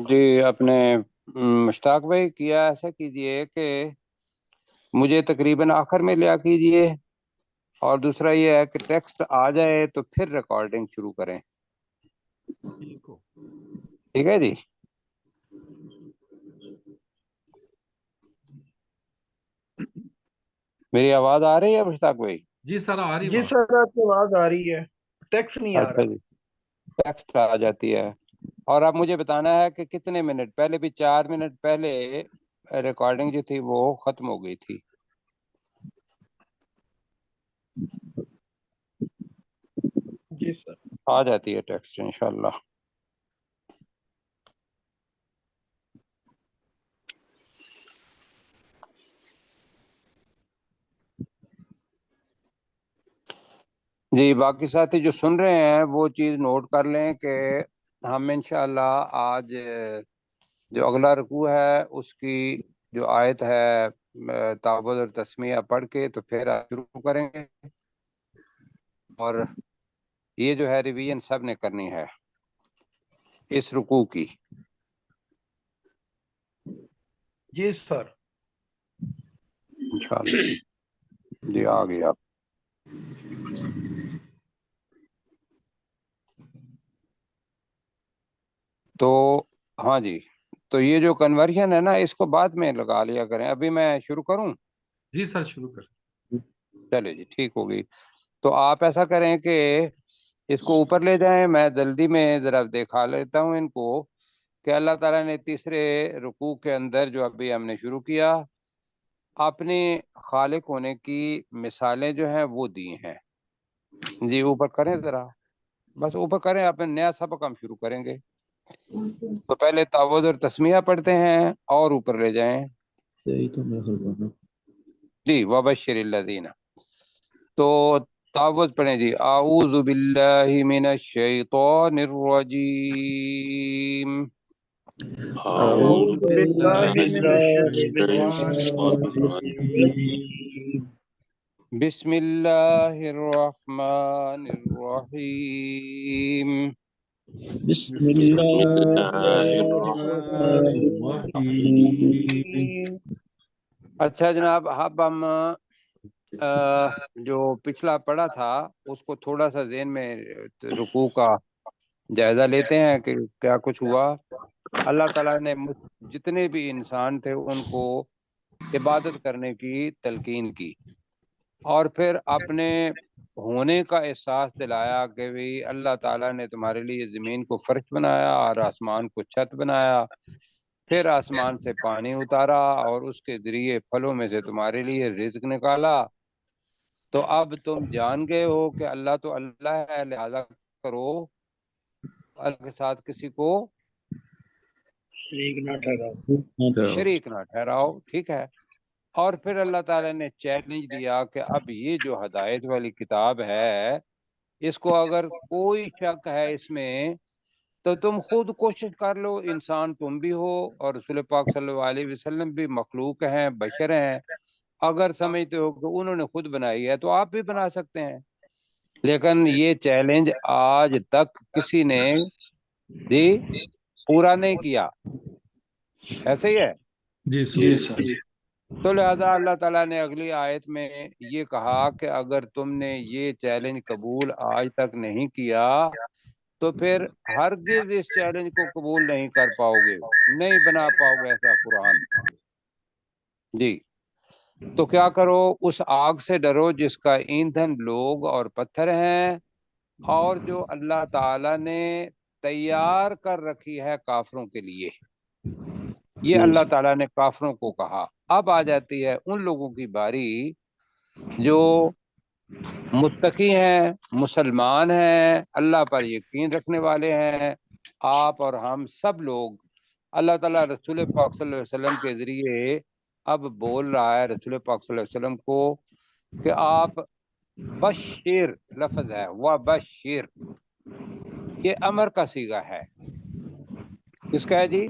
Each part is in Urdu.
جی اپنے مشتاق بھائی کیا ایسا کیجئے کہ مجھے تقریباً آخر میں لیا کیجئے، اور دوسرا یہ ہے کہ ٹیکسٹ آ جائے تو پھر ریکارڈنگ شروع کریں۔ ٹھیک ہے جی۔ میری آواز آ رہی ہے مشتاق بھائی؟ جی سر آ رہی جی سر آپ کی آواز آ رہی ہے، ٹیکسٹ نہیں آ اچھا رہا۔ جی، ٹیکسٹ آ جاتی ہے۔ اور اب مجھے بتانا ہے کہ کتنے منٹ پہلے، بھی 4 منٹ پہلے ریکارڈنگ جو تھی وہ ختم ہو گئی تھی۔ جی سر آ جاتی ہے ٹیکسٹ انشاءاللہ۔ جی باقی ساتھی جو سن رہے ہیں وہ چیز نوٹ کر لیں کہ ہم انشاءاللہ آج جو اگلا رکوع ہے اس کی جو آیت ہے تعوذ اور تسمیہ پڑھ کے تو پھر شروع کریں گے، اور یہ جو ہے ریویژن سب نے کرنی ہے اس رکوع کی۔ جی سر انشاءاللہ جی آ گیا۔ تو ہاں جی، تو یہ جو کنورژن ہے نا اس کو بعد میں لگا لیا کریں۔ ابھی میں شروع کروں؟ جی سر شروع کر۔ چلے جی ٹھیک ہوگی۔ تو آپ ایسا کریں کہ اس کو اوپر لے جائیں، میں جلدی میں ذرا دکھا لیتا ہوں ان کو کہ اللہ تعالیٰ نے تیسرے رکوع کے اندر جو ابھی ہم نے شروع کیا اپنے خالق ہونے کی مثالیں جو ہیں وہ دی ہیں۔ جی اوپر کریں ذرا، بس اوپر کریں، اپنے نیا سبق ہم شروع کریں گے۔ تو پہلے تعوذ اور تسمیہ پڑھتے ہیں اور اوپر لے جائیں۔ جی وبشر الذین، تو تعوذ پڑھیں جی۔ اعوذ باللہ من الشیطان الرجیم، اعوذ باللہ من الشیطان الرجیم، بسم اللہ الرحمن الرحیم، بسم اللہ الرحمن الرحیم۔ اچھا جناب، اب ہم جو پچھلا پڑھا تھا اس کو تھوڑا سا ذہن میں رکوع کا جائزہ لیتے ہیں کہ کیا کچھ ہوا۔ اللہ تعالیٰ نے جتنے بھی انسان تھے ان کو عبادت کرنے کی تلقین کی، اور پھر اپنے ہونے کا احساس دلایا کہ بھی اللہ تعالیٰ نے تمہارے لیے زمین کو فرش بنایا اور آسمان کو چھت بنایا، پھر آسمان سے پانی اتارا اور اس کے ذریعے پھلوں میں سے تمہارے لیے رزق نکالا۔ تو اب تم جان گئے ہو کہ اللہ تو اللہ ہے، لہذا کرو اللہ کے ساتھ کسی کو شریک نہ ٹھہراؤ۔ شریک نہ ٹھہراؤ، ٹھیک ہے۔ اور پھر اللہ تعالیٰ نے چیلنج دیا کہ اب یہ جو ہدایت والی کتاب ہے اس کو اگر کوئی شک ہے اس میں تو تم خود کوشش کر لو، انسان تم بھی ہو اور رسول پاک صلی اللہ علیہ وسلم بھی مخلوق ہیں، بشر ہیں، اگر سمجھتے ہو کہ انہوں نے خود بنائی ہے تو آپ بھی بنا سکتے ہیں۔ لیکن یہ چیلنج آج تک کسی نے جی پورا نہیں کیا، ایسے ہی ہے۔ جی سر۔ تو لہذا اللہ تعالیٰ نے اگلی آیت میں یہ کہا کہ اگر تم نے یہ چیلنج قبول آج تک نہیں کیا تو پھر ہرگز اس چیلنج کو قبول نہیں کر پاؤ گے، نہیں بنا پاؤ گے ایسا قرآن۔ جی تو کیا کرو، اس آگ سے ڈرو جس کا ایندھن لوگ اور پتھر ہیں، اور جو اللہ تعالیٰ نے تیار کر رکھی ہے کافروں کے لیے۔ یہ اللہ تعالیٰ نے کافروں کو کہا۔ اب آ جاتی ہے ان لوگوں کی باری جو متقی ہیں، مسلمان ہیں، اللہ پر یقین رکھنے والے ہیں۔ آپ اور ہم سب لوگ، اللہ تعالیٰ رسول پاک صلی اللہ علیہ وسلم کے ذریعے اب بول رہا ہے رسول پاک صلی اللہ علیہ وسلم کو کہ آپ بشیر، لفظ ہے وبشر، یہ امر کا صیغہ ہے۔ کس کا ہے جی؟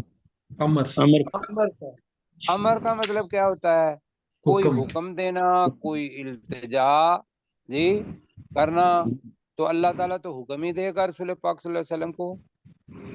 امر امر کا مطلب کیا ہوتا ہے؟ کوئی حکم دینا، کوئی التجا جی کرنا، تو اللہ تعالیٰ تو حکم ہی دے گا رسول پاک صلی اللہ علیہ وسلم کو۔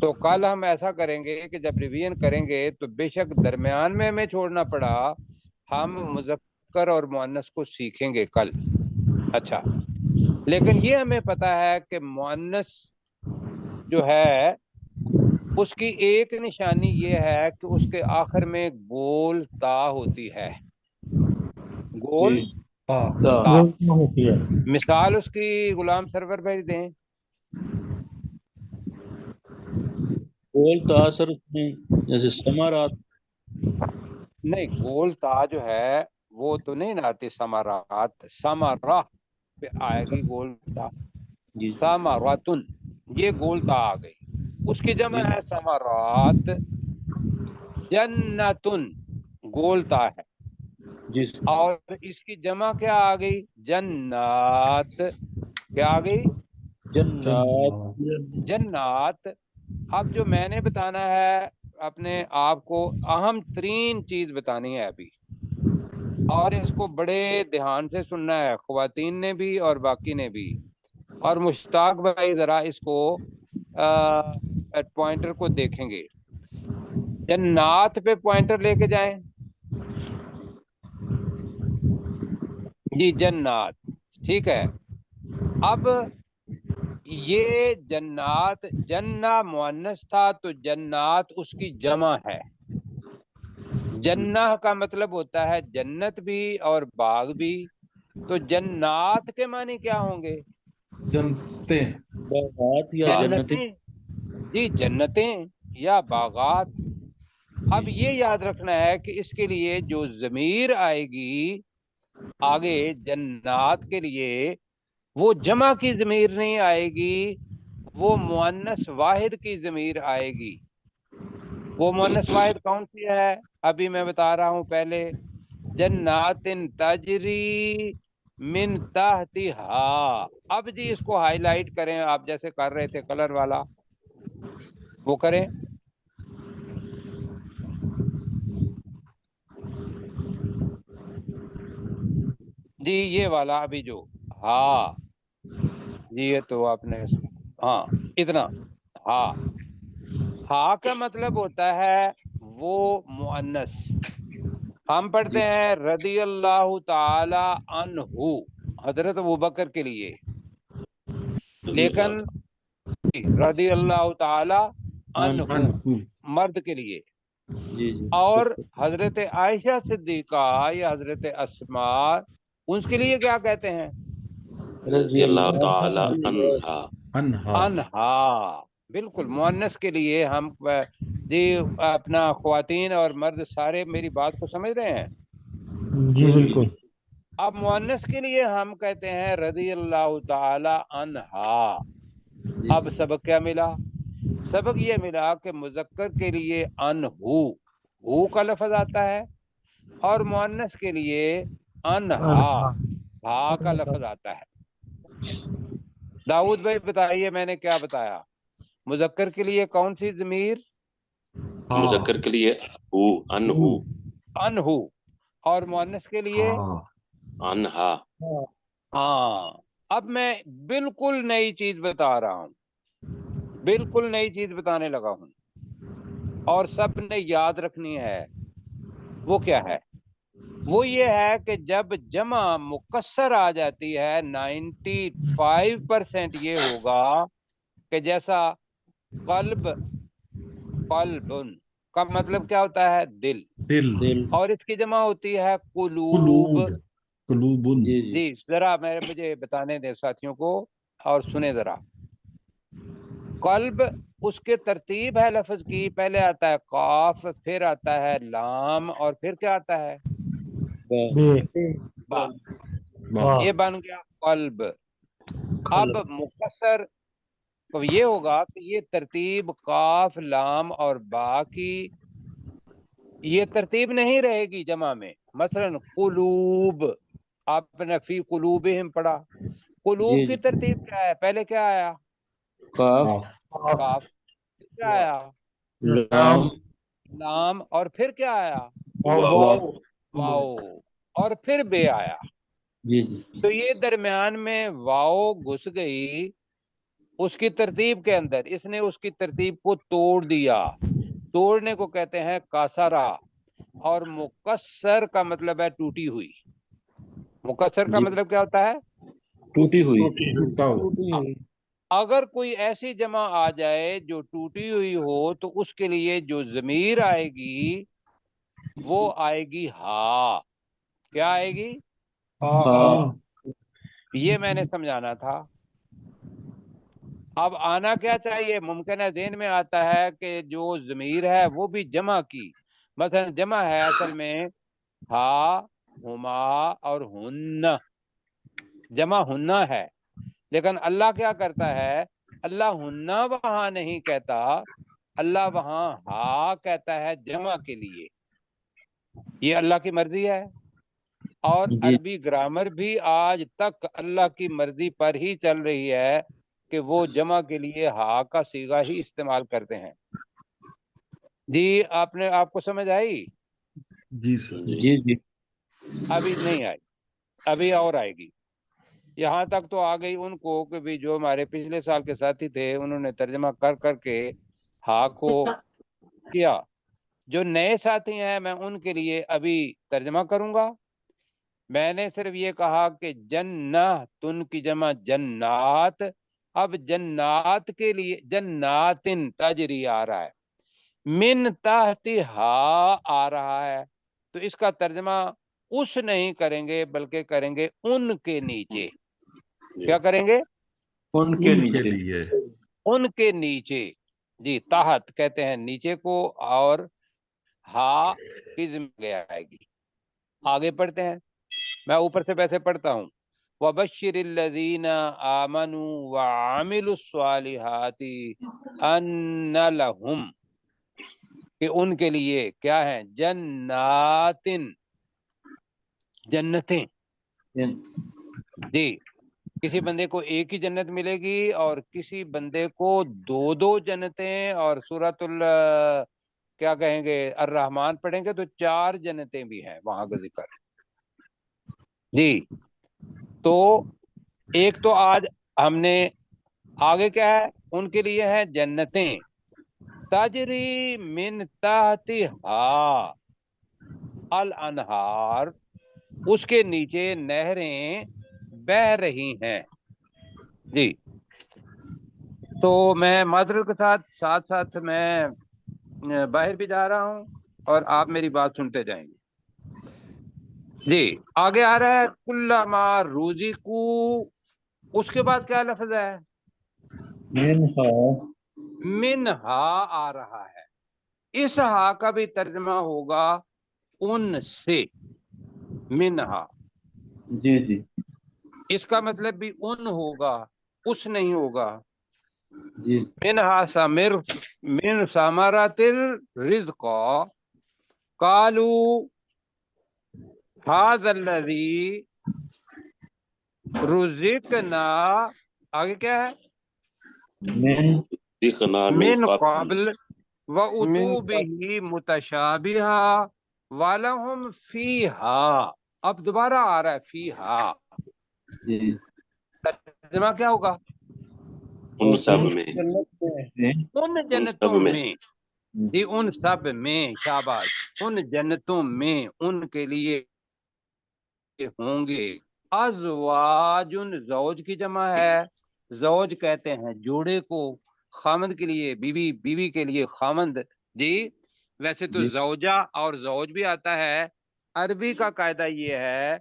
تو کل ہم ایسا کریں گے کہ جب ریویژن کریں گے تو بے شک درمیان میں ہمیں چھوڑنا پڑا، ہم مذکر اور مؤنث کو سیکھیں گے کل. اچھا، لیکن یہ ہمیں پتا ہے کہ مؤنث جو ہے اس کی ایک نشانی یہ ہے کہ اس کے آخر میں گول تا ہوتی ہے. گول تا. ہوتی ہے. مثال اس کی غلام سرور بھائی دیں. گول تاثر میں جیسے سمارات. نہیں، گول تا جو ہے وہ تو نہیں نہ آتی سمارات. سمارا پہ آئے گی گول تا. جی سماراتن، یہ گول تا آ گئی. اس کی جمع ہے سمارات. جنتن گول تا ہے، جی اور اس کی جمع کیا آ گئی؟ جنات. کیا آ گئی؟ جنات. جنات. اب جو میں نے بتانا ہے اپنے آپ کو اہم ترین چیز بتانی ہے ابھی، اور اس کو بڑے دھیان سے سننا ہے، خواتین نے بھی اور باقی نے بھی. اور مشتاق بھائی ذرا اس کو پوائنٹر کو دیکھیں گے. جنات پہ پوائنٹر لے کے جائیں. جی جنات، ٹھیک ہے. اب یہ جنات، جنہ مؤنث تھا تو جنات اس کی جمع ہے. جنہ کا مطلب ہوتا ہے جنت بھی اور باغ بھی. تو جنات کے معنی کیا ہوں گے؟ جنتے. باغات یا جنت. جنتیں. جی جنتیں یا باغات. اب یہ یاد رکھنا ہے کہ اس کے لیے جو ضمیر آئے گی آگے جنات کے لیے، وہ جمع کی ضمیر نہیں آئے گی، وہ مؤنث واحد کی ضمیر آئے گی. وہ مؤنث واحد کون سی ہے؟ ابھی میں بتا رہا ہوں. پہلے جنات تجری من تحتہا. اب جی اس کو ہائی لائٹ کریں، آپ جیسے کر رہے تھے کلر والا، وہ کریں. جی یہ والا ابھی جو ہاں، جی یہ تو آپ نے ہاں اتنا. ہاں، ہاں کا مطلب ہوتا ہے وہ مؤنث. ہم پڑھتے ہیں رضی اللہ تعالی عنہ حضرت ابوبکر کے لیے، رضی اللہ لیکن رضی اللہ تعالی عنہ انہو. مرد کے لیے. جی جی. اور حضرت عائشہ صدیقہ یا حضرت اسماء اس کے لیے کیا کہتے ہیں؟ رضی اللہ تعالی عنہا. انہا. انہا. بالکل مؤنث کے لیے ہم جی اپنا خواتین اور مرد سارے میری بات کو سمجھ رہے ہیں؟ جی بالکل. اب مؤنث کے لیے ہم کہتے ہیں رضی اللہ تعالی عنہا. جی اب سبق کیا ملا؟ سبق یہ ملا کہ مذکر کے لیے انہو کا لفظ آتا ہے، اور مؤنث کے لیے انہا ہا کا لفظ آتا ہے. داؤد بھائی بتائیے میں نے کیا بتایا؟ مذکر کے لیے کون سی ضمیر؟ ہاں. مذکر کے لیے ہو، انہو. انہو. اور مؤنث کے لیے ہاں. انہا. ہاں. اب میں بالکل نئی چیز بتا رہا ہوں، بالکل نئی چیز بتانے لگا ہوں، اور سب نے یاد رکھنی ہے. وہ کیا ہے؟ وہ یہ ہے کہ جب جمع مکسر آ جاتی ہے 95% یہ ہوگا کہ جیسا قلب، قلبن کا مطلب کیا ہوتا ہے؟ دل. دل. دل. اور اس کی جمع ہوتی ہے قلوب. قلوب. قلوبن. جی جی. جی ذرا مجھے بتانے دیں ساتھیوں کو، اور سنیں ذرا. قلب اس کے ترتیب ہے لفظ کی، پہلے آتا ہے قاف، پھر آتا ہے لام، اور پھر کیا آتا ہے؟ با. با. یہ بن گیا قلب. اب مختصر تو یہ ہوگا کہ یہ ترتیب قاف لام اور با کی یہ ترتیب نہیں رہے گی جمع میں. مثلا قلوب، آپ نے فی قلوبہم پڑھا. قلوب جی کی جی. ترتیب کیا ہے؟ پہلے کیا آیا؟ قاف. قاف. کیا آیا؟ لام. لام. اور پھر کیا آیا؟ واو. واو. اور پھر بے آیا. جی جی. تو یہ درمیان میں واو گھس گئی اس کی ترتیب کے اندر اس نے اس کی ترتیب کو توڑ دیا. توڑنے کو کہتے ہیں کاسرا. اور مکسر کا مطلب ہے ٹوٹی ہوئی. مکسر کا جی. مطلب کیا ہوتا ہے؟ ٹوٹی ہوئی. ٹوٹا ہوا. اگر کوئی ایسی جمع آ جائے جو ٹوٹی ہوئی ہو تو اس کے لیے جو ضمیر آئے گی وہ آئے گی ہا. کیا آئے گی؟ ہاں. یہ میں نے سمجھانا تھا. اب آنا کیا چاہیے؟ ممکن ہے ذہن میں آتا ہے کہ جو ضمیر ہے وہ بھی جمع کی. مثلا جمع ہے اصل میں ہا، ہما اور ہن. جمع ہننا ہے. لیکن اللہ کیا کرتا ہے؟ اللہ ہننا وہاں نہیں کہتا، اللہ وہاں ہا کہتا ہے جمع کے لیے. یہ اللہ کی مرضی ہے. اور جی. عربی گرامر بھی آج تک اللہ کی مرضی پر ہی چل رہی ہے کہ وہ جمع کے لیے ہا کا صیغہ ہی استعمال کرتے ہیں. جی آپ کو سمجھ آئی؟ جی سر. جی جی. ابھی نہیں آئی، ابھی اور آئے گی. یہاں تک تو آ گئی ان کو کہ بھی جو ہمارے پچھلے سال کے ساتھی تھے انہوں نے ترجمہ کر کر کے ہا کو کیا. جو نئے ساتھی ہیں میں ان کے لیے ابھی ترجمہ کروں گا. میں نے صرف یہ کہا کہ جنتن کی جمع جنات. اب جنات کے لیے جناتن تجری آ رہا ہے، من تحت ہا آ رہا ہے، تو اس کا ترجمہ اس نہیں کریں گے بلکہ کریں گے ان کے نیچے. کیا کریں گے؟ ان کے ان کے نیچے. لیے. ان کے نیچے. جی تحت کہتے ہیں نیچے کو، اور ہا کی ذمہ آئے گی. آگے پڑھتے ہیں. میں اوپر سے ویسے پڑھتا ہوں. وَبَشِّرِ الَّذِينَ آمَنُوا وَعَمِلُوا الصَّالِحَاتِ أَنَّ لَهُمْ، کہ ان کے لیے کیا ہیں؟ جناتن، جنتیں. جی کسی بندے کو ایک ہی جنت ملے گی اور کسی بندے کو دو دو جنتیں، اور سورۃ کیا کہیں گے الرحمن پڑھیں گے تو 4 جنتیں بھی ہیں وہاں کا ذکر. جی تو ایک تو آج ہم نے آگے کیا ہے؟ ان کے لیے ہے جنتیں تجری من تحتہا الانہار، اس کے نیچے نہریں بہ رہی ہیں. جی تو میں معذرت کے ساتھ ساتھ میں باہر بھی جا رہا ہوں اور آپ میری بات سنتے جائیں گے. جی آگے آ رہا ہے کلما رزقو. اس کے بعد کیا لفظ ہے؟ منہا آ رہا ہے. اس ہا کا بھی ترجمہ ہوگا ان سے. منہا جی جی. اس کا مطلب بھی ان ہوگا، اس نہیں ہوگا. جی. منہا سامر من ثمرات الرزق قالوا هذا الذي رزقنا. آگے کیا ہے؟ رزقنا من قبل قبل وَأُتُوا بِهِ مُتَشَابِهًا وَلَهُمْ فِيهَا. اب دوبارہ آ رہا ہے فیہا. جی. ترجمہ کیا ہوگا؟ ان سب میں. ان جنتوں میں. جی ان سب میں، شاباش. ان جنتوں میں ان کے لیے ہوں گے ازواج. زوج کی جمع ہے. زوج کہتے ہیں جوڑے کو. خامند کے لیے بیوی، بیوی کے لیے خامند. جی ویسے تو جی. زوجہ اور زوج بھی آتا ہے. عربی کا قاعدہ یہ ہے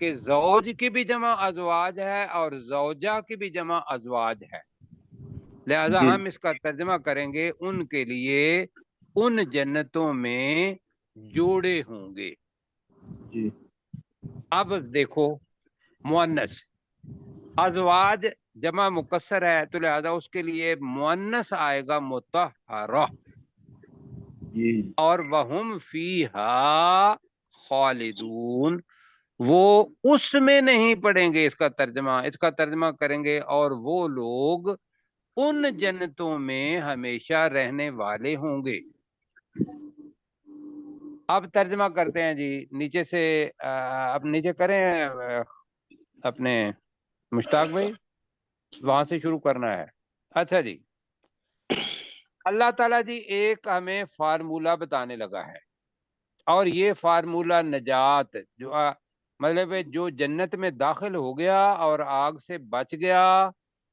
کہ زوج کی بھی جمع ازواج ہے اور زوجہ کی بھی جمع ازواج ہے. لہذا جی. ہم اس کا ترجمہ کریں گے ان کے لیے ان جنتوں میں جوڑے ہوں گے. جی. اب دیکھو مؤنث ازواج جمع مکسر ہے تو لہذا اس کے لیے مؤنث آئے گا مطہرہ. جی. اور وہم فیہا خالدون، وہ اس میں نہیں پڑھیں گے اس کا ترجمہ. اس کا ترجمہ کریں گے اور وہ لوگ ان جنتوں میں ہمیشہ رہنے والے ہوں گے. اب ترجمہ کرتے ہیں جی نیچے سے. اب نیچے کریں اپنے مشتاق بھائی، وہاں سے شروع کرنا ہے. اچھا جی، اللہ تعالیٰ جی ایک ہمیں فارمولہ بتانے لگا ہے، اور یہ فارمولہ نجات مطلب ہے جو جنت میں داخل ہو گیا اور آگ سے بچ گیا،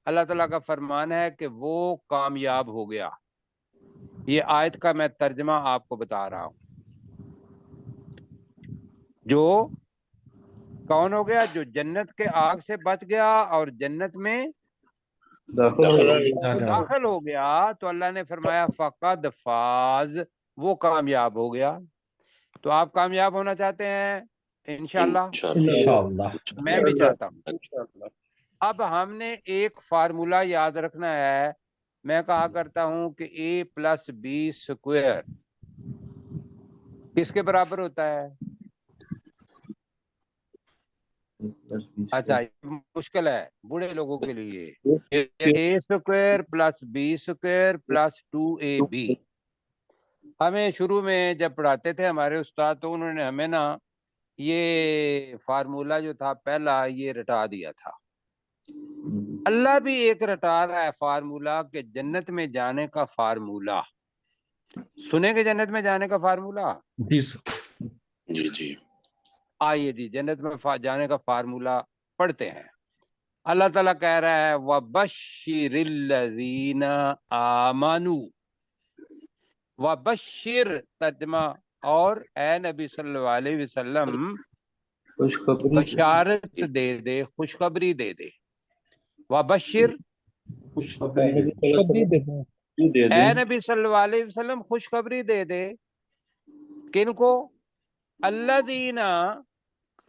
اللہ تعالیٰ کا فرمان ہے کہ وہ کامیاب ہو گیا۔ یہ آیت کا میں ترجمہ آپ کو بتا رہا ہوں۔ جو کون ہو گیا؟ جو جنت کے آگ سے بچ گیا اور جنت میں داخل ہو گیا، تو اللہ نے فرمایا فقد فاز، وہ کامیاب ہو گیا۔ تو آپ کامیاب ہونا چاہتے ہیں؟ انشاءاللہ انشاءاللہ میں بھی چاہتا ہوں۔ اب ہم نے ایک فارمولہ یاد رکھنا ہے، میں کہا کرتا ہوں کہ a+b² کس کے برابر ہوتا ہے؟ اچھا مشکل ہے بوڑھے لوگوں کے لیے، a² + b² + 2ab۔ ہمیں شروع میں جب پڑھاتے تھے ہمارے استاد، تو انہوں نے ہمیں نا یہ فارمولہ جو تھا پہلا یہ رٹا دیا تھا۔ اللہ بھی ایک رٹا رہا ہے فارمولہ کہ جنت میں جانے کا فارمولہ سنیں گے، جنت میں جانے کا فارمولہ۔ جی سر۔ جی جی آئیے جی جنت میں جانے کا فارمولہ پڑھتے ہیں۔ اللہ تعالیٰ کہہ رہا ہے وَبَشِّرِ الَّذِينَ آمَنُوا، وَبَشِّر ترجمہ، اور اے نبی صلی اللہ علیہ وسلم خوشخبری بشارت دے دے، خوشخبری دے دے۔ وَبَشِّر، خوشخبری دیتے ہیں دے اے دیں نبی صلی اللہ علیہ وسلم خوشخبری دے دے۔ کن کو؟ الذین،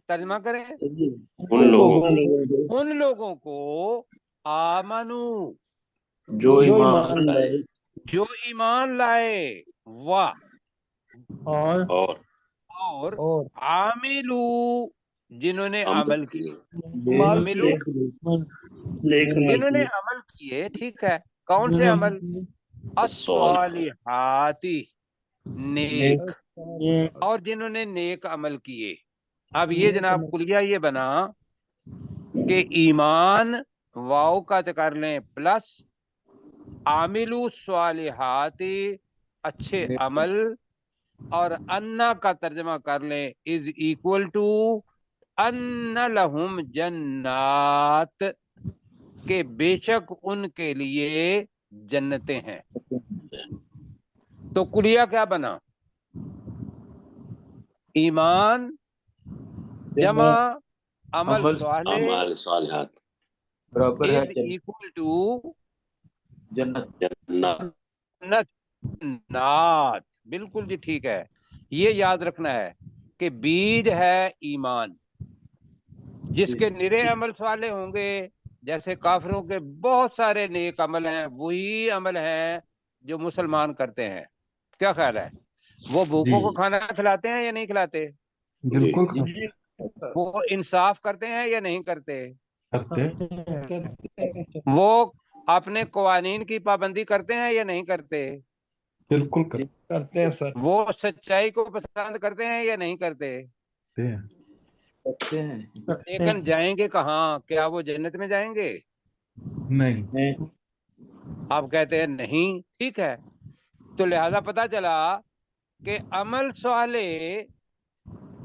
ترجمہ کریں، ان لوگوں کو ان لوگوں کو آمنو، جو ایمان لائے جو ایمان لائے، اور اور عاملو، جنہوں نے عمل کیے، عاملو جنہوں نے عمل کیے، ٹھیک ہے، کون سے عمل؟ الصالحاتی، نیک، اور جنہوں نے نیک عمل کیے۔ اب یہ جناب کلیہ یہ بنا کہ ایمان واو کا کر لیں پلس عاملو صالحاتی، اچھے عمل، اور انا کا ترجمہ کر لیں از ایکول ٹو ان لہم جنات، کہ بے شک ان کے لیے جنتیں ہیں۔ تو کلیہ کیا بنا؟ ایمان جمع عمل صالح اعمال صالحات برابر ہے از ایکول ٹو جنت۔ جنات، بالکل جی ٹھیک ہے۔ یہ یاد رکھنا ہے کہ بیج ہے ایمان، جس کے نرے عمل صالح ہوں گے، جیسے کافروں کے بہت سارے نیک عمل ہیں، وہی عمل ہیں جو مسلمان کرتے ہیں۔ کیا خیال ہے؟ وہ بھوکوں کو کھانا کھلاتے ہیں یا نہیں کھلاتے؟ بالکل وہ انصاف کرتے ہیں یا نہیں کرتے؟ کرتے وہ اپنے قوانین کی پابندی کرتے ہیں یا نہیں کرتے؟ بالکل کرتے ہیں سر۔ وہ سچائی کو پسند کرتے ہیں یا نہیں کرتے؟ کرتے ہیں لیکن جائیں گے کہاں؟ کیا وہ جنت میں جائیں گے؟ نہیں۔ آپ کہتے ہیں نہیں، ٹھیک ہے، تو لہذا پتا چلا کہ عمل صالح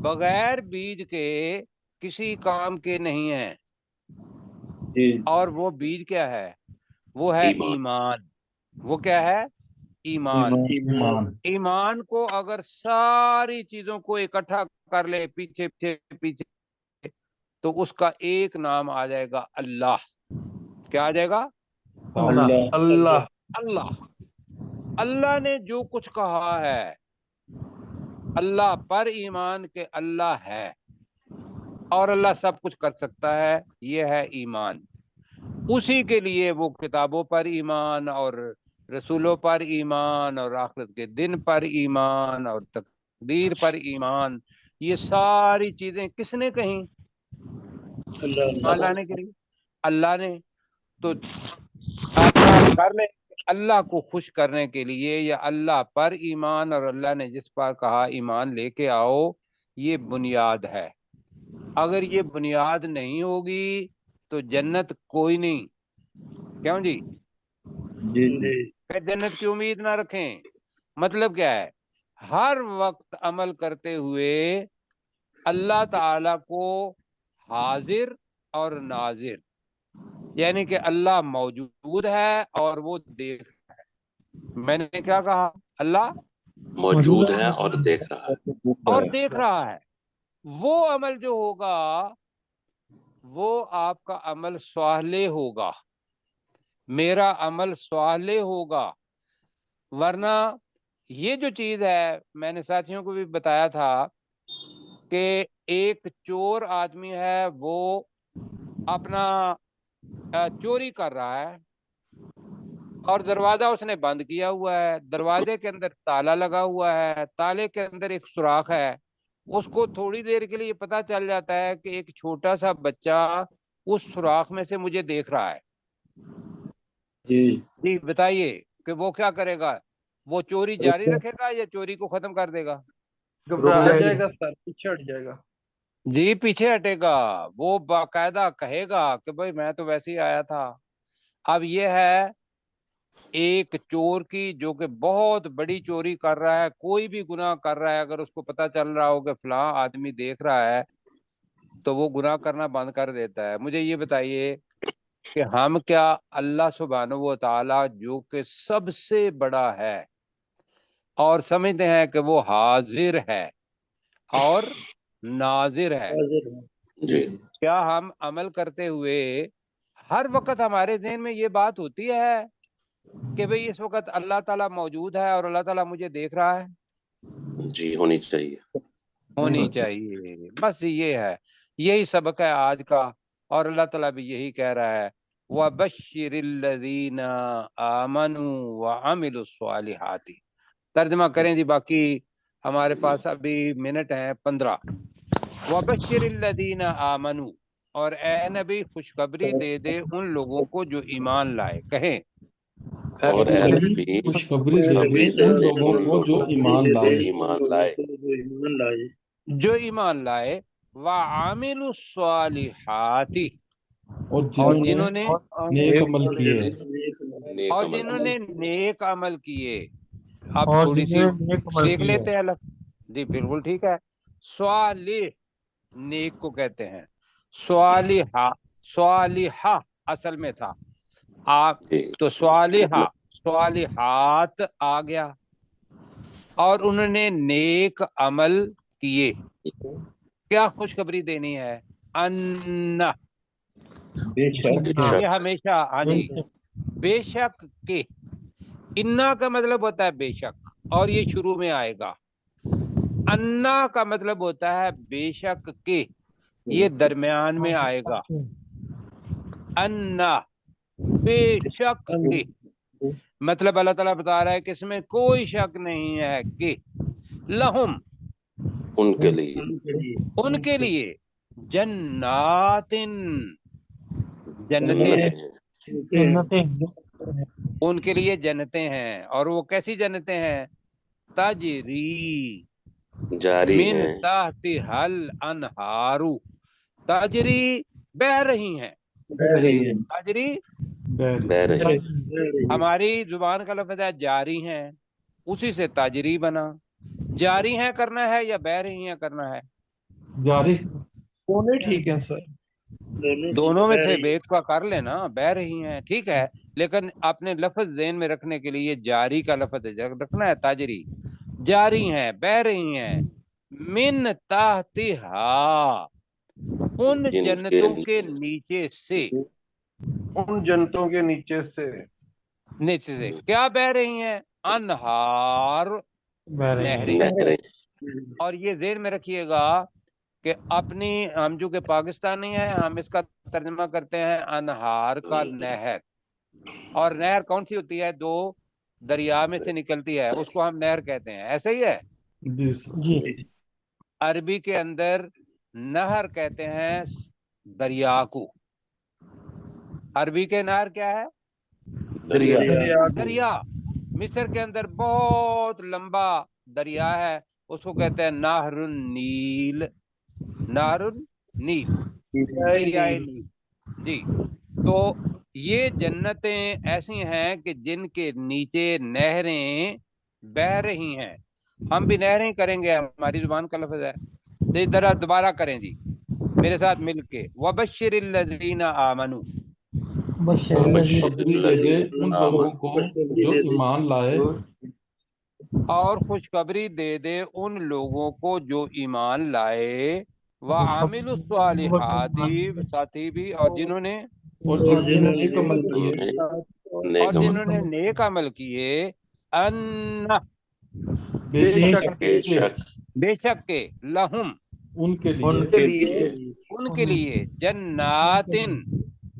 بغیر بیج کے کسی کام کے نہیں ہیں، جی اور وہ بیج کیا ہے؟ وہ ہے ایمان۔ وہ کیا ہے؟ ایمان۔ ایمان کو اگر ساری چیزوں کو اکٹھا کر لے پیچھے پیچھے پیچھے، تو اس کا ایک نام آ جائے گا اللہ۔ کیا آ جائے گا؟ اللہ اللہ۔ اللہ نے جو کچھ کہا ہے، اللہ پر ایمان کے اللہ ہے اور اللہ سب کچھ کر سکتا ہے، یہ ہے ایمان۔ اسی کے لیے وہ کتابوں پر ایمان اور رسولوں پر ایمان اور آخرت کے دن پر ایمان اور تقدیر پر ایمان، یہ ساری چیزیں کس نے کہیں؟ اللہ نے کہی، اللہ نے۔ تو آپ کر لیں اللہ کو خوش کرنے کے لیے، یا اللہ پر ایمان اور اللہ نے جس پر کہا ایمان لے کے آؤ، یہ بنیاد ہے۔ اگر یہ بنیاد نہیں ہوگی تو جنت کوئی نہیں۔ کیوں جی؟ جی کہ جنت کی امید نہ رکھیں. مطلب کیا ہے؟ ہر وقت عمل کرتے ہوئے اللہ تعالی کو حاضر اور ناظر، یعنی کہ اللہ موجود ہے اور وہ دیکھ رہا ہے. میں نے کیا کہا؟ اللہ موجود ہے اور دیکھ رہا ہے. اور دیکھ رہا ہے. وہ عمل جو ہوگا وہ آپ کا عمل صالح ہوگا، میرا عمل صالح ہوگا. ورنہ یہ جو چیز ہے، میں نے ساتھیوں کو بھی بتایا تھا کہ ایک چور آدمی ہے، وہ اپنا چوری کر رہا ہے اور دروازہ اس نے بند کیا ہوا ہے. دروازے کے اندر تالا لگا ہوا ہے، تالے کے اندر ایک سوراخ ہے. اس کو تھوڑی دیر کے لیے پتا چل جاتا ہے کہ ایک چھوٹا سا بچہ اس سوراخ میں سے مجھے دیکھ رہا ہے. جی بتائیے کہ وہ کیا کرے گا؟ وہ چوری جاری رکھے گا یا چوری کو ختم کر دے گا؟ گھبرا جائے گا سر، پیچھے ہٹ جائے گا. جی پیچھے ہٹے گا. وہ باقاعدہ کہے گا کہ بھائی میں تو ویسے ہی آیا تھا. اب یہ ہے ایک چور کی جو کہ بہت بڑی چوری کر رہا ہے، کوئی بھی گناہ کر رہا ہے، اگر اس کو پتا چل رہا ہو کہ فلاں آدمی دیکھ رہا ہے تو وہ گناہ کرنا بند کر دیتا ہے. مجھے یہ بتائیے کہ ہم کیا اللہ سبحانہ و تعالی جو کہ سب سے بڑا ہے اور سمجھتے ہیں کہ وہ حاضر ہے اور ناظر ہے، جی کیا ہم عمل کرتے ہوئے ہر وقت ہمارے ذہن میں یہ بات ہوتی ہے کہ بھئی اس وقت اللہ تعالیٰ موجود ہے اور اللہ تعالیٰ مجھے دیکھ رہا ہے؟ جی ہونی چاہیے. ہونی چاہیے. بس یہ ہے، یہی سبق ہے آج کا. اور اللہ تعالیٰ بھی یہی کہہ رہا ہے وَبَشِّرِ الَّذِينَ آمَنُوا وَعَمِلُوا الصَّالِحَاتِ. ترجمہ کریں جی، باقی ہمارے پاس ابھی منٹ ہیں 15. وَبَشِّرِ الَّذِينَ آمَنُوا، اور اے نبی خوشخبری دے دے ان لوگوں کو جو ایمان لائے. کہیں اور اے نبی خوشخبری دے دے ان لوگوں کو جو ایمان لائے. ایمان لائے. جو ایمان لائے وَعَمِلُوا الصَّالِحَاتِ، اور اور جنہوں نے نیک عمل کیے. نیک اور عمل جنہوں کیے. نے نیک عمل کیے. اب تھوڑی سی سیکھ لیتے ہیں الگ. جی بالکل ٹھیک ہے. صالح نیک کو کہتے ہیں، صالحہ صالحہ اصل میں تھا آپ جی تو صالحہ صالحات آ گیا. اور انہوں نے نیک عمل کیے. کیا خوشخبری دینی ہے؟ ان بے شک بے یہ شک. ہمیشہ ہاں جی بے شک کے. انا کا مطلب ہوتا ہے بے شک، اور یہ شروع میں آئے گا. انا کا مطلب ہوتا ہے بے شک کے، یہ درمیان میں آئے گا. انا بے شک کے مطلب اللہ تعالیٰ بتا رہا ہے کہ اس میں کوئی شک نہیں ہے کہ لہم ان کے لیے ان کے لیے جنات جنتیں ہیں. جنتیں ان کے لیے جنتیں ہیں. اور وہ کیسی جنتیں ہیں؟ تجری جاری من ہیں. تحتها الانہار، تجری بہ رہی ہیں. تجری بہ رہی. ہماری زبان کا لفظ ہے جاری ہیں، اسی سے تاجری بنا. جاری ہیں کرنا ہے یا بہ رہی ہیں کرنا ہے؟ جاری. دونوں ٹھیک ہیں سر. دونوں میں سے ایک کا کر لینا. بہ رہی ہیں ٹھیک ہے، لیکن اپنے لفظ ذہن میں رکھنے کے لیے جاری کا لفظ رکھنا ہے. تاجری جاری ہیں، بہ رہی ہیں. من تحتہا ان جن جنتوں کے نیچے سے. ان جنتوں کے نیچے سے نیچے سے کیا بہ رہی ہیں؟ انہار نہریں. نہریں. اور یہ ذہن میں رکھیے گا کہ اپنی ہم جو کہ پاکستانی ہیں ہم اس کا ترجمہ کرتے ہیں انہار کا نہر. اور نہر کون سی ہوتی ہے؟ دو دریا میں سے نکلتی ہے، اس کو ہم نہر کہتے ہیں. ایسے ہی ہے. جی عربی کے اندر نہر کہتے ہیں دریا کو. عربی کے نہر کیا ہے؟ دریا. دریا. مصر کے اندر بہت لمبا دریا ہے، اس کو کہتے ہیں نہر النیل. نہر النیل، دریائے نیل. جی تو یہ جنتیں ایسی ہیں کہ جن کے نیچے نہریں بہ رہی ہیں. ہم بھی نہریں کریں گے, ہماری زبان کا لفظ ہے. تو اس طرح دوبارہ کریں جی میرے ساتھ مل کے. وَبَشِّرِ الَّذِينَ آمَنُوا, خوشخبری دے دے ان لوگوں کو جو ایمان لائے, اور خوشخبری دے دے ان لوگوں کو جو ایمان لائے. وَعَمِلُوا الصَّالِحَاتِ, ساتھی بھی, اور جنہوں نے اور جنہوں نے نیک عمل کیے, اور جنہوں نے نیک عمل کیے. ان بے شک بے شک بے شک کے لہم ان کے کے لیے لیے ان کے لیے جناتن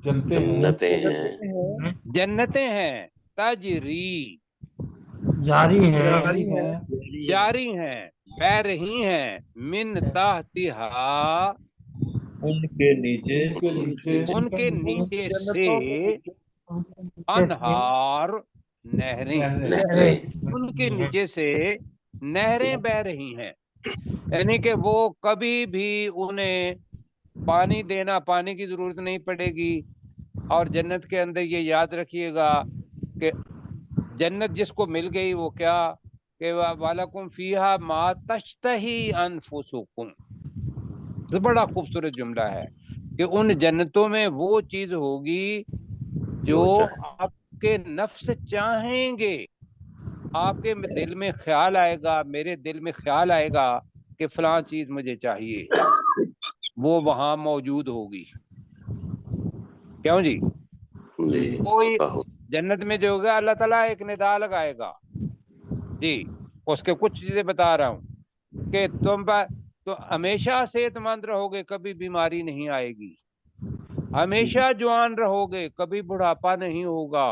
جنتے ہیں جنتیں ہیں جنتیں ہیں. تجری جاری جاری ہے جاری ہیں بہ رہی ہیں. من تحتہا ان کے نیچے ان کے نیچے ان کے نیچے سے جنتوں کے انہار نہریں. نہریں ان کے نیچے سے نہریں بہ رہی ہیں. یعنی کہ وہ کبھی بھی انہیں پانی دینا, پانی کی ضرورت نہیں پڑے گی. اور جنت کے اندر یہ یاد رکھیے گا کہ جنت جس کو مل گئی وہ کیا کہ وَلَكُمْ فِيهَا مَا تَشْتَهِي أَنفُسُكُمْ. یہ بڑا خوبصورت جملہ ہے کہ ان جنتوں میں وہ چیز ہوگی جو آپ کے نفس چاہیں گے. آپ کے دل میں خیال آئے گا, میرے دل میں خیال آئے گا کہ فلاں چیز مجھے چاہیے, وہ وہاں موجود ہوگی. کیوں جی؟ کوئی جنت میں جو ہوگا اللہ تعالیٰ ایک ندا لگائے گا جی. اس کے کچھ چیزیں بتا رہا ہوں کہ تم تو ہمیشہ صحت مند رہو گے, کبھی بیماری نہیں آئے گی. ہمیشہ جوان رہو گے, کبھی بڑھاپا نہیں ہوگا.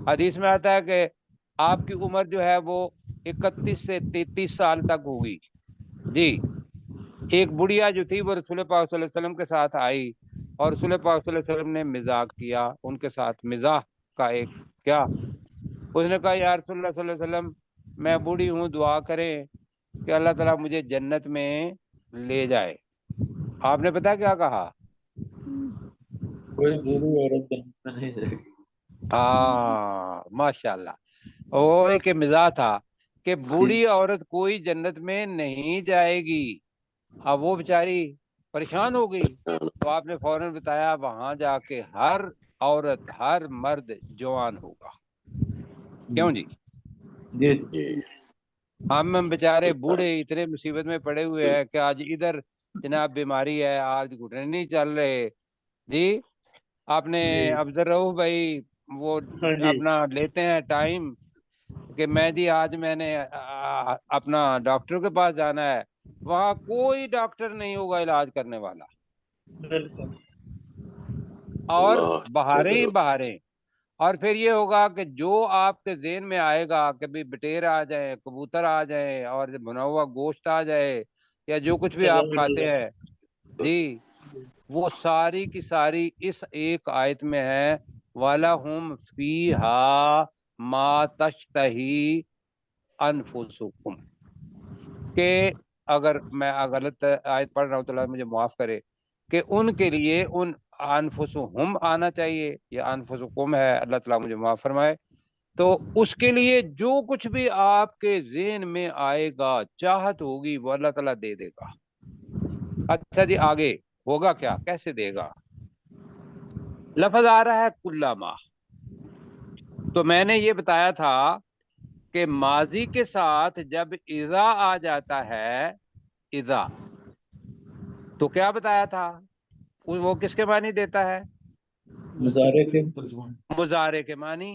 حدیث میں آتا ہے کہ آپ کی عمر جو ہے وہ 31 سے 33 سال تک ہوگی جی. ایک بڑھیا جو تھی وہ رسول پاک صلی اللہ علیہ وسلم کے ساتھ آئی اور رسول پاک صلی اللہ علیہ وسلم نے مزاح کیا ان کے ساتھ, مزاح کا ایک کیا, اس نے کہا یا رسول اللہ صلی اللہ علیہ وسلم میں بوڑھی ہوں, دعا کریں کہ اللہ تعالیٰ مجھے جنت میں لے جائے. آپ نے پتا کیا کہا؟ کوئی بوڑھی عورت جنت میں نہیں جائے گی. ہاں ماشاء اللہ. وہ ایک مزاح تھا کہ بوڑھی عورت کوئی جنت میں نہیں جائے گی. اب وہ بیچاری پریشان ہو گئی تو آپ نے فوراً بتایا وہاں جا کے ہر عورت ہر مرد جوان ہوگا. کیوں جی؟ ہم بیچارے بوڑھے اتنے مصیبت میں پڑے ہوئے ہیں کہ آج ادھر جناب بیماری ہے, آج گھٹنے نہیں چل رہے جی. آپ نے افضل رؤف بھائی وہ اپنا لیتے ہیں ٹائم کہ میں جی آج میں نے اپنا ڈاکٹر کے پاس جانا ہے, وہاں کوئی ڈاکٹر نہیں ہوگا علاج کرنے والا, اور بہاریں ہی بہاریں. اور پھر یہ ہوگا کہ جو آپ کے ذہن میں آئے گا کہ بھی بٹیر آ جائیں, کبوتر آ جائیں, اور بنا ہوا گوشت آ جائے, یا جو کچھ بھی آپ کھاتے ہیں جی, وہ ساری کی ساری اس ایک آیت میں ہے. وَلَهُمْ فِيهَا مَا تَشْتَهِي أَنفُسُكُمْ. کہ اگر میں غلط آیت پڑھ رہا ہوں تو اللہ مجھے معاف کرے کہ ان کے لیے ان انفسہم آنا چاہیے, یہ انفسکم ہے, اللہ تعالیٰ مجھے معاف فرمائے. تو اس کے لیے جو کچھ بھی آپ کے ذہن میں آئے گا, چاہت ہوگی, وہ اللہ تعالیٰ دے دے گا. اچھا جی آگے ہوگا کیا, کیسے دے گا؟ لفظ آ رہا ہے کلما. تو میں نے یہ بتایا تھا کہ ماضی کے ساتھ جب اذا آ جاتا ہے, اذا, تو کیا بتایا تھا وہ کس کے معنی دیتا ہے؟ مظاہرے کے مضارع کے معنی.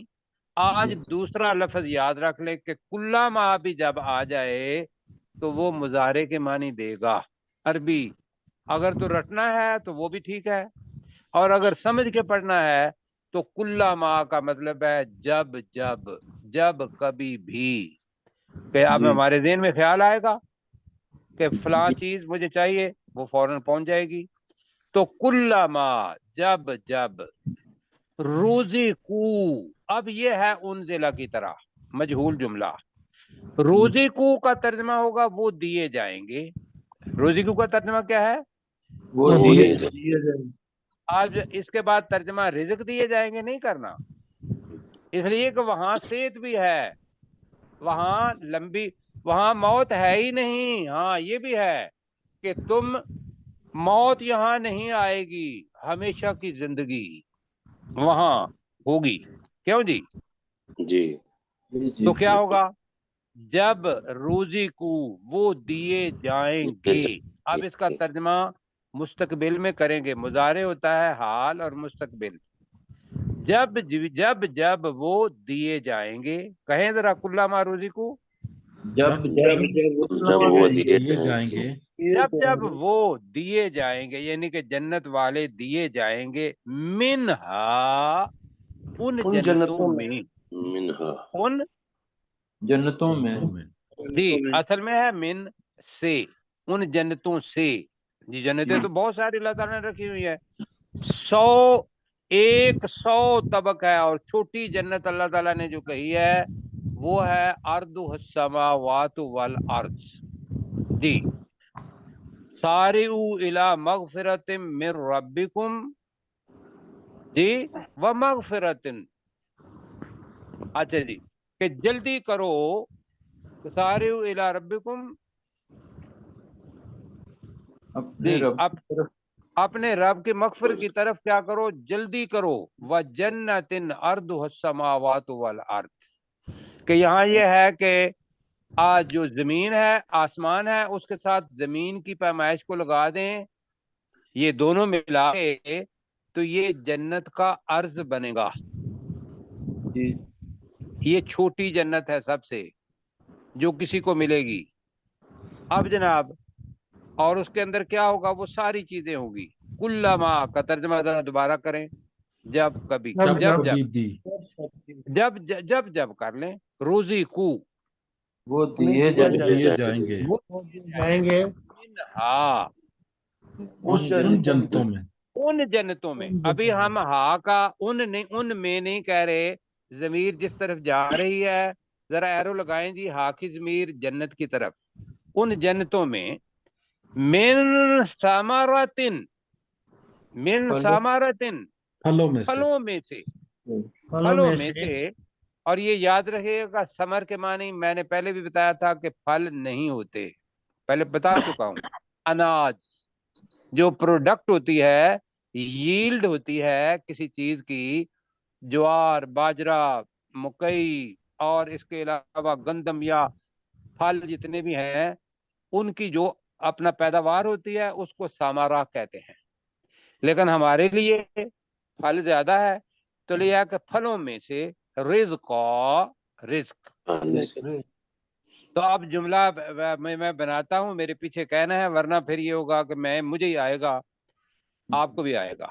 آج دوسرا لفظ یاد رکھ لے کہ کلما بھی جب آ جائے تو وہ مضارع کے معنی دے گا. عربی اگر تو رٹنا ہے تو وہ بھی ٹھیک ہے, اور اگر سمجھ کے پڑھنا ہے تو کلما کا مطلب ہے جب جب, جب کبھی بھی. کہ اب ہمارے ذہن میں خیال آئے گا کہ فلاں چیز مجھے چاہیے, وہ فوراً پہنچ جائے گی. تو کلما جب جب, روزی کو, اب یہ ہے انزلہ کی طرح مجہول جملہ. روزی کو کا ترجمہ ہوگا وہ دیے جائیں گے. روزی کو کا ترجمہ کیا ہے؟ وہ دیے جائیں. اب اس کے بعد ترجمہ رزق دیے جائیں گے نہیں کرنا، اس لیے کہ وہاں صحت بھی ہے، وہاں لمبی، وہاں موت ہے ہی نہیں۔ ہاں یہ بھی ہے کہ تم موت یہاں نہیں آئے گی، ہمیشہ کی زندگی وہاں ہوگی۔ کیوں جی؟ جی جی تو کیا ہوگا؟ جب روزی کو وہ دیے جائیں گے۔ اب اس کا ترجمہ مستقبل میں کریں گے، مضارع ہوتا ہے حال اور مستقبل۔ جب جب جب وہ دیے جائیں گے، کہیں ذرا کلما روزی کو، جب جب وہ دیے جائیں گے، جب جب وہ دیے جائیں گے، یعنی کہ جنت والے دیے جائیں گے، منہا ان جنتوں میں، منہا ان جنتوں میں جی اصل میں ہے من سے، ان جنتوں سے۔ جی جنتیں تو بہت ساری اللہ تعالیٰ نے رکھی ہوئی ہے، 100 طبق ہے، اور چھوٹی جنت اللہ تعالیٰ نے جو کہی ہے وہ ہے ارض السماوات والارض۔ جی سارعوا الی مغفرۃ من ربکم، جی ومغفرۃ، اچھا جی کہ جلدی کرو، سارعوا الی ربکم، اپنے جی رب اب اپنے رب کے مغفرت کی طرف کیا کرو؟ جلدی کرو۔ وَجَنَّةٍ أَرْضُهَا السَّمَاوَاتُ وَالْأَرْضُ، کہ یہاں یہ ہے کہ آج جو زمین ہے، آسمان ہے، اس کے ساتھ زمین کی پیمائش کو لگا دیں، یہ دونوں ملا کے تو یہ جنت کا عرض بنے گا۔ جی یہ چھوٹی جنت ہے سب سے جو کسی کو ملے گی۔ اب جناب اور اس کے اندر کیا ہوگا؟ وہ ساری چیزیں ہوگی۔ کلما کا ترجمہ ذرا دوبارہ کریں، جب کبھی، جب جب کبھی جب دی، جب جب جب کر لیں، روزی کو وہ دیے وہ جائیں دیے جائیں گے وہ جائیں گے ہاں ان جنتوں میں۔ ان جنتوں میں۔ ابھی ہم ہا کا ان نہیں، ان میں نہیں کہہ رہے، ضمیر جس طرف جا رہی ہے ذرا ایرو لگائیں جی، ہا کی ضمیر جنت کی طرف، ان جنتوں میں، من ثمرتن، من ثمرتن، پھلوں میں سے، پھلوں میں سے، پھلوں میں سے۔ اور یہ یاد رہے گا ثمر کے معنی میں نے پہلے بھی بتایا تھا کہ پھل نہیں ہوتے، پہلے بتا چکا ہوں۔ اناج جو پروڈکٹ ہوتی ہے، ییلڈ ہوتی ہے کسی چیز کی، جوار، باجرہ، مکئی اور اس کے علاوہ گندم یا پھل جتنے بھی ہیں، ان کی جو اپنا پیداوار ہوتی ہے اس کو ثمرہ کہتے ہیں۔ لیکن ہمارے لیے پھل زیادہ ہے تو لیا کہ پھلوں میں سے رزق، رزق۔ تو اب جملہ میں بناتا ہوں، میرے پیچھے کہنا ہے، ورنہ پھر یہ ہوگا کہ مجھے ہی آئے گا، آپ کو بھی آئے گا۔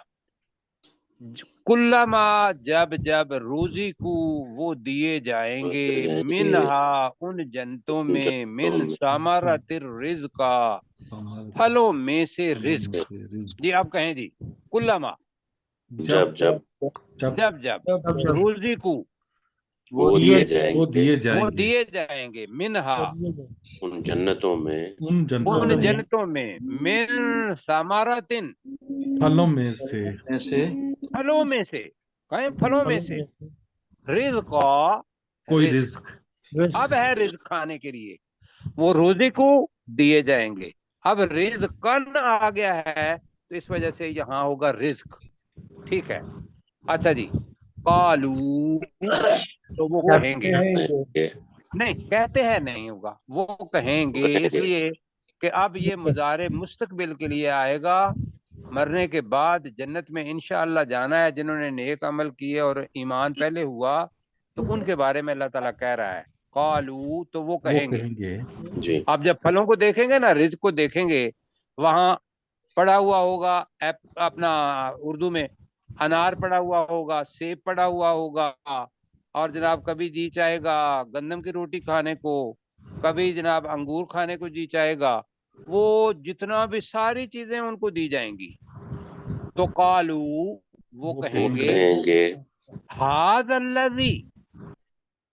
کلما جب جب روزی کو وہ دیے جائیں گے، منہا ان جنتوں میں، من ثمرۃ الرزق، پھلوں میں سے رزق۔ جی آپ کہیں جی، کلما جب جب جب جب روزی کو وہ دیے جائیں وہ دیے وہ جائیں گے دیے جائیں گے، منہا ان جنتوں میں، ان ان جنتوں میں، جنتوں میں، من ثمرۃ، پھلوں میں سے، ایسے پھلوں میں سے، کہیں پھلوں میں سے، رزق، کوئی رزق رزق، اب ہے رزق کھانے کے لیے، وہ روزی کو دیے جائیں گے۔ اب رزقن آ گیا ہے تو اس وجہ سے یہاں ہوگا رزق، ٹھیک ہے۔ اچھا جی، قالو تو وہ کہیں گے، نہیں کہتے ہیں نہیں ہوگا، وہ کہیں گے، اس لیے کہ اب یہ مضارع مستقبل کے لیے آئے گا، مرنے کے بعد جنت میں انشاءاللہ جانا ہے۔ جنہوں نے نیک عمل کیے اور ایمان پہلے ہوا تو ان کے بارے میں اللہ تعالیٰ کہہ رہا ہے، قالو تو وہ وہ کہیں گے۔ کہیں گے، جی آپ جب پھلوں کو دیکھیں گے نا، رزق کو دیکھیں گے، وہاں پڑا ہوا ہوگا اپنا اردو میں انار پڑا ہوا ہوگا، سیب پڑا ہوا ہوگا، اور جناب کبھی جی چاہے گا گندم کی روٹی کھانے کو، کبھی جناب انگور کھانے کو جی چاہے گا، وہ جتنا بھی ساری چیزیں ان کو دی جائیں گی۔ تو قالو وہ کہیں گے، کہیں گے ھذا الذی